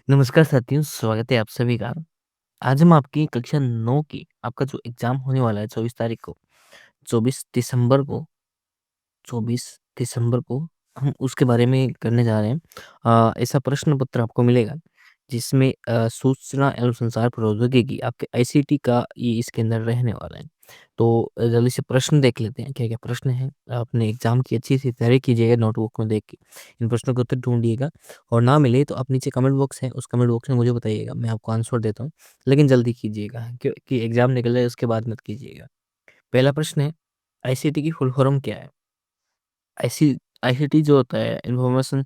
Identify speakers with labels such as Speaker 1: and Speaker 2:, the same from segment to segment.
Speaker 1: नमस्कार साथियों, स्वागत है आप सभी का। आज हम आपकी कक्षा 9 की आपका जो एग्ज़ाम होने वाला है 24 तारीख को, 24 दिसंबर को 24 दिसंबर को हम उसके बारे में करने जा रहे हैं। ऐसा प्रश्न पत्र आपको मिलेगा जिसमें सूचना एवं संचार प्रौद्योगिकी आपके आईसीटी का ये इसके अंदर रहने वाला है। तो जल्दी से प्रश्न देख लेते हैं, क्या-क्या प्रश्न हैं। अपने एग्ज़ाम की अच्छी सी तैयारी कीजिएगा नोटबुक में देख के। इन प्रश्नों के उत्तर ढूँढिएगा और ना मिले तो आप नीचे कमेंट बॉक्स है, उस कमेंट बॉक्स में मुझे बताइएगा, मैं आपको आंसर देता हूँ। लेकिन जल्दी कीजिएगा क्योंकि एग्ज़ाम निकल जाए उसके बाद मत कीजिएगा। पहला प्रश्न है, आईसीटी की फुल फॉर्म क्या है? आईसी आईसीटी जो होता है इन्फॉर्मेशन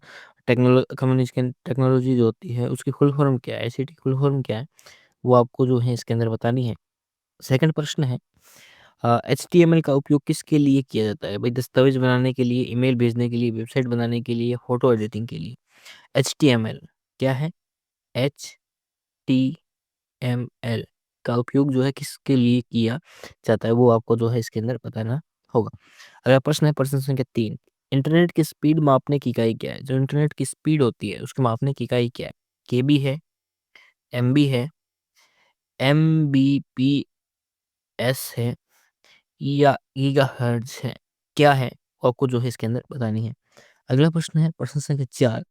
Speaker 1: कम्युनिकेशन टेक्नोलॉजी जो होती है उसकी फुल फॉर्म क्या है? आईसीटी की फुल फॉर्म क्या है? वो आपको जो है इसके अंदर बतानी है। सेकंड प्रश्न है, एचटीएमएल का उपयोग किसके लिए किया जाता है? भाई दस्तावेज़ बनाने के लिए, ईमेल भेजने के लिए, वेबसाइट बनाने के लिए, फ़ोटो एडिटिंग के लिए। एचटीएमएल क्या है? एचटीएमएल का उपयोग जो है किसके लिए किया जाता है? वो आपको जो है इसके अंदर बताना होगा। अगला प्रश्न है प्रश्न संख्या 3, इंटरनेट की स्पीड मापने की इकाई क्या है? जो इंटरनेट की स्पीड होती है उसको मापने की इकाई क्या है? केबी है, एमबी है, एमबीपीएस है या गीगाहर्ट्ज़ है? क्या है? वो आपको जो है इसके अंदर बतानी है। अगला प्रश्न है प्रश्न संख्या 4,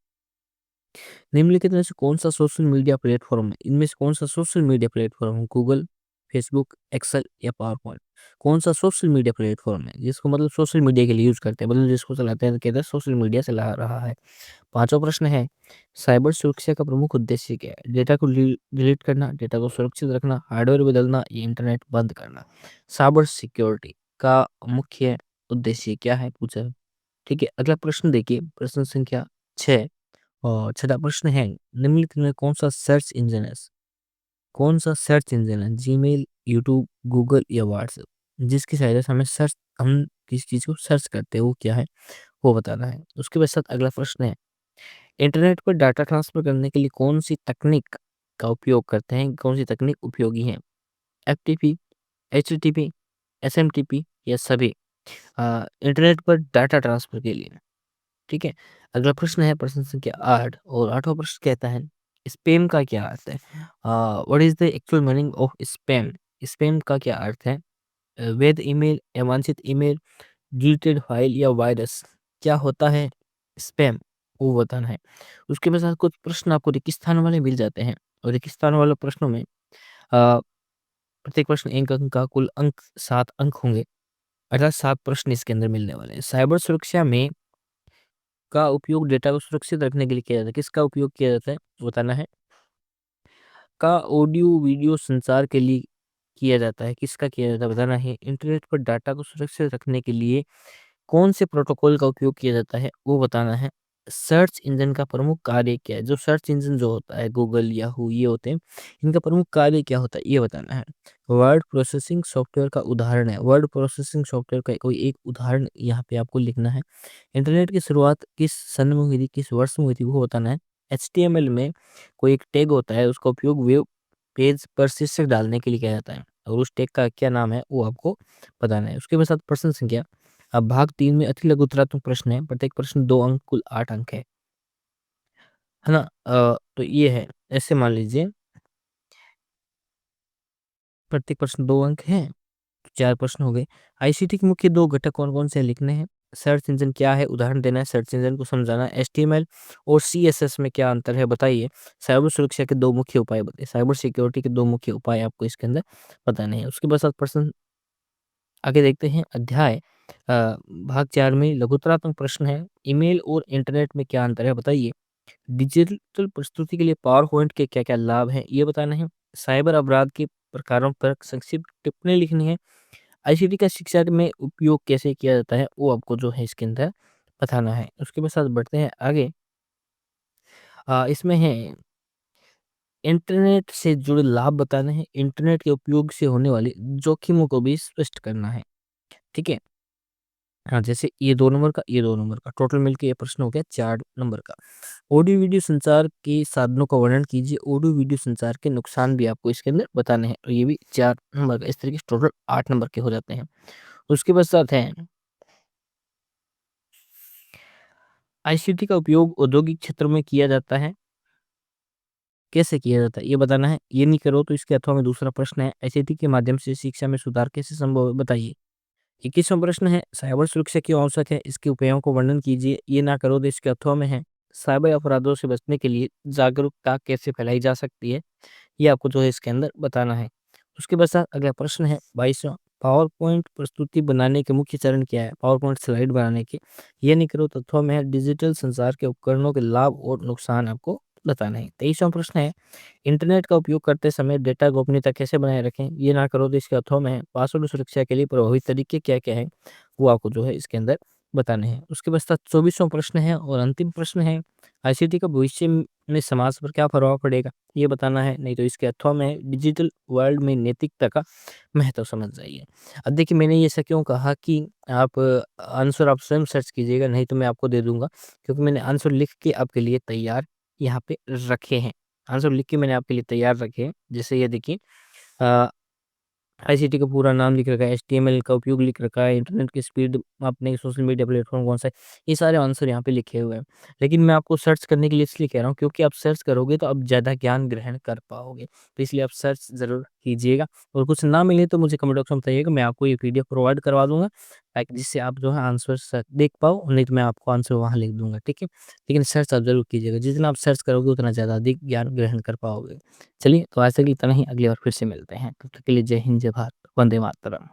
Speaker 1: निम्नलिखित में से कौन-सा सोशल मीडिया प्लेटफ़ॉर्म है? इनमें से कौन-सा सोशल मीडिया प्लेटफ़ॉर्म है? गूगल, फेसबुक, एक्सेल या पावर पॉइंट? कौन-सा सोशल मीडिया प्लेटफ़ॉर्म है? जिसको मतलब सोशल मीडिया के लिए यूज़ करते हैं, मतलब जिसको चलाते हैं तो कहते हैं सोशल मीडिया चला रहा है। पाँचवाँ प्रश्न है, साइबर सुरक्षा का प्रमुख उद्देश्य क्या है? डेटा को डिलीट करना, डेटा को सुरक्षित रखना, हार्डवेयर बदलना या इंटरनेट बंद करना? साइबर सिक्योरिटी का मुख्य उद्देश्य क्या है पूछा है। ठीक है, अगला प्रश्न देखिए प्रश्न संख्या 6 और छठा प्रश्न है, निम्नलिखित में कौन-सा सर्च इंजन है? कौन-सा सर्च इंजन है? जीमेल, यूट्यूब, गूगल या व्हाट्सएप? जिसकी सहायता से हम किसी चीज़ को सर्च करते हैं, वो क्या है? वो बताना है। उसके पश्चात अगला प्रश्न है, इंटरनेट पर डाटा ट्रांसफर करने के लिए कौन-सी तकनीक का उपयोग करते हैं? कौन-सी तकनीक उपयोगी है? एफटीपी, एचटीटीपी, एसएमटीपी या सभी? इंटरनेट पर डाटा ट्रांसफर के लिए, ठीक है? अगला प्रश्न है प्रश्न संख्या 8 और 8वाँ प्रश्न कहता है, स्पैम का क्या अर्थ है? What is the actual meaning of spam? Spam का क्या अर्थ है? वैध ईमेल, अवांछित ईमेल, डिलीटेड फाइल या वायरस? क्या होता है स्पैम? वो बताना है। उसके बाद कुछ प्रश्न आपको रिक्त स्थान वाले मिल जाते हैं और रिक्त स्थान वाले प्रश्नों में प्रत्येक प्रश्न 1 अंक का कुल अंक 7 अंक होंगे, अर्थात 7 प्रश्न इसके अंदर मिलने वाले हैं। साइबर सुरक्षा में का उपयोग डेटा को सुरक्षित रखने के लिए किया जाता है। किसका उपयोग किया जाता है? बताना है। का ऑडियो वीडियो संचार के लिए किया जाता है। किसका किया जाता है? बताना है। इंटरनेट पर डाटा को सुरक्षित रखने के लिए कौन से प्रोटोकॉल का उपयोग किया जाता है? वो बताना है। सर्च इंजन का प्रमुख कार्य क्या है? जो सर्च इंजन जो होता है गूगल, याहू ये होते हैं, इनका प्रमुख कार्य क्या होता है? ये बताना है। वर्ड प्रोसेसिंग सॉफ्टवेयर का उदाहरण है। वर्ड प्रोसेसिंग सॉफ्टवेयर का कोई एक उदाहरण यहाँ पे आपको लिखना है। इंटरनेट की शुरुआत किस सन में हुई थी? किस वर्ष में हुई थी? वो बताना है। एचटीएमएल में कोई एक टैग होता है, उसका उपयोग वेब पेज पर शीर्षक डालने के लिए किया जाता है और उस टैग का क्या नाम है? वो आपको बताना है। उसके बाद प्रश्न संख्या, अब भाग 3 में अति लघुतरात्मक प्रश्न है। प्रत्येक प्रश्न 2 अंक, कुल 8 अंक है ना? तो ये है, ऐसे मान लीजिए प्रत्येक प्रश्न 2 अंक हैं, तो 4 प्रश्न हो गए। आईसीटी के मुख्य 2 घटक कौन-कौन से लिखने हैं? सर्च इंजन क्या है? उदाहरण देना है, सर्च इंजन को समझाना है। एचटीएमएल और सीएसएस में क्या अंतर है बताइए। साइबर सुरक्षा के 2 मुख्य उपाय बताइए। साइबर सिक्योरिटी के 2 मुख्य उपाय आपको इसके अंदर बताने हैं। उसके बाद प्रश्न आगे देखते हैं अध्याय भाग 4 में लघुतरात्मक प्रश्न है। ईमेल और इंटरनेट में क्या अंतर है बताइए। डिजिटल प्रस्तुति के लिए पावर पॉइंट के क्या-क्या लाभ हैं, ये बताना है। साइबर अपराध के प्रकारों पर संक्षिप्त टिप्पणी लिखनी है। आईसीटी का शिक्षा में उपयोग कैसे किया जाता है, वो आपको जो है इसके अंदर बताना है। उसके बाद साथ बढ़ते हैं आगे। इसमें है इंटरनेट से जुड़े लाभ बताने हैं। इंटरनेट के उपयोग से होने वाले जोखिमों को भी स्पष्ट करना है। ठीक है? हाँ, जैसे ये 2 नंबर का, ये 2 नंबर का, टोटल मिलके ये प्रश्न हो गया 4 नंबर का। ऑडियो वीडियो संचार के साधनों का वर्णन कीजिए। ऑडियो वीडियो संचार के नुकसान भी आपको इसके अंदर बताने हैं और ये भी 4 नंबर का। इस तरीके से टोटल 8 नंबर के हो जाते हैं। उसके पश्चात है आईसीटी का उपयोग औद्योगिक क्षेत्र में किया जाता है। कैसे किया जाता है ये बताना है। ये नहीं करो तो इसके अथवा में दूसरा प्रश्न है, आईसीटी के माध्यम से शिक्षा में सुधार कैसे संभव है बताइए। 21वां प्रश्न है, साइबर सुरक्षा क्यों आवश्यक है, इसके उपायों को वर्णन कीजिए। ये ना करो तो इसके अथवा में है, साइबर अपराधों से बचने के लिए जागरूकता कैसे फैलाई जा सकती है, ये आपको जो है इसके अंदर बताना है। उसके पश्चात अगला प्रश्न है 22वां, पावर पॉइंट प्रस्तुति बनाने के मुख्य चरण क्या है, पावर पॉइंट स्लाइड बनाने के। ये नहीं करो तथ्यों में है, डिजिटल संचार के उपकरणों के लाभ और नुकसान आपको बताना है। 23वां प्रश्न है, इंटरनेट का उपयोग करते समय डेटा गोपनीयता कैसे बनाए रखें। ये ना करो तो इसके अर्थों में है, पासवर्ड सुरक्षा के लिए प्रभावी तरीके क्या क्या है, वो आपको जो है इसके अंदर बताने हैं। उसके पश्चात 24वां प्रश्न है और अंतिम प्रश्न है, आईसीटी का भविष्य में समाज पर क्या प्रभाव पड़ेगा, ये बताना है। नहीं तो इसके अथवा में है, डिजिटल वर्ल्ड में नैतिकता का महत्व समझ जाइए। अब देखिए मैंने ये ऐसा क्यों कहा कि आप आंसर आप स्वयं सर्च कीजिएगा, नहीं तो मैं आपको दे दूंगा, क्योंकि मैंने आंसर लिख के आपके लिए तैयार यहाँ पे रखे हैं। आंसर लिख के मैंने आपके लिए तैयार रखे हैं। जैसे ये देखिए, अ, आईसीटी का पूरा नाम लिख रखा है, एचटीएमएल का उपयोग लिख रखा है, इंटरनेट की स्पीड मापने के सोशल मीडिया प्लेटफ़ॉर्म कौन-सा है, ये सारे आंसर यहाँ पे लिखे हुए हैं। लेकिन मैं आपको सर्च करने के लिए इसलिए कह रहा हूँ, क्योंकि आप सर्च करोगे तो आप ज़्यादा ज्ञान ग्रहण कर पाओगे। तो इसलिए आप सर्च ज़रूर कीजिएगा, और कुछ ना मिले तो मुझे कमेंट बॉक्स में बताइएगा, मैं आपको ये पीडीएफ प्रोवाइड करवा दूँगा, ताकि जिससे आप जो है आंसर देख पाओ, नहीं तो मैं आपको आंसर वहाँ लिख दूँगा, ठीक है? लेकिन सर्च आप ज़रूर कीजिएगा, जितना आप सर्च करोगे उतना ज़्यादा अधिक ज्ञान ग्रहण कर पाओगे। चलिए, तो आज तक इतना ही, अगली बार फिर से मिलते हैं। तब तक के लिए जय हिंद, जय भारत, वंदे मातरम।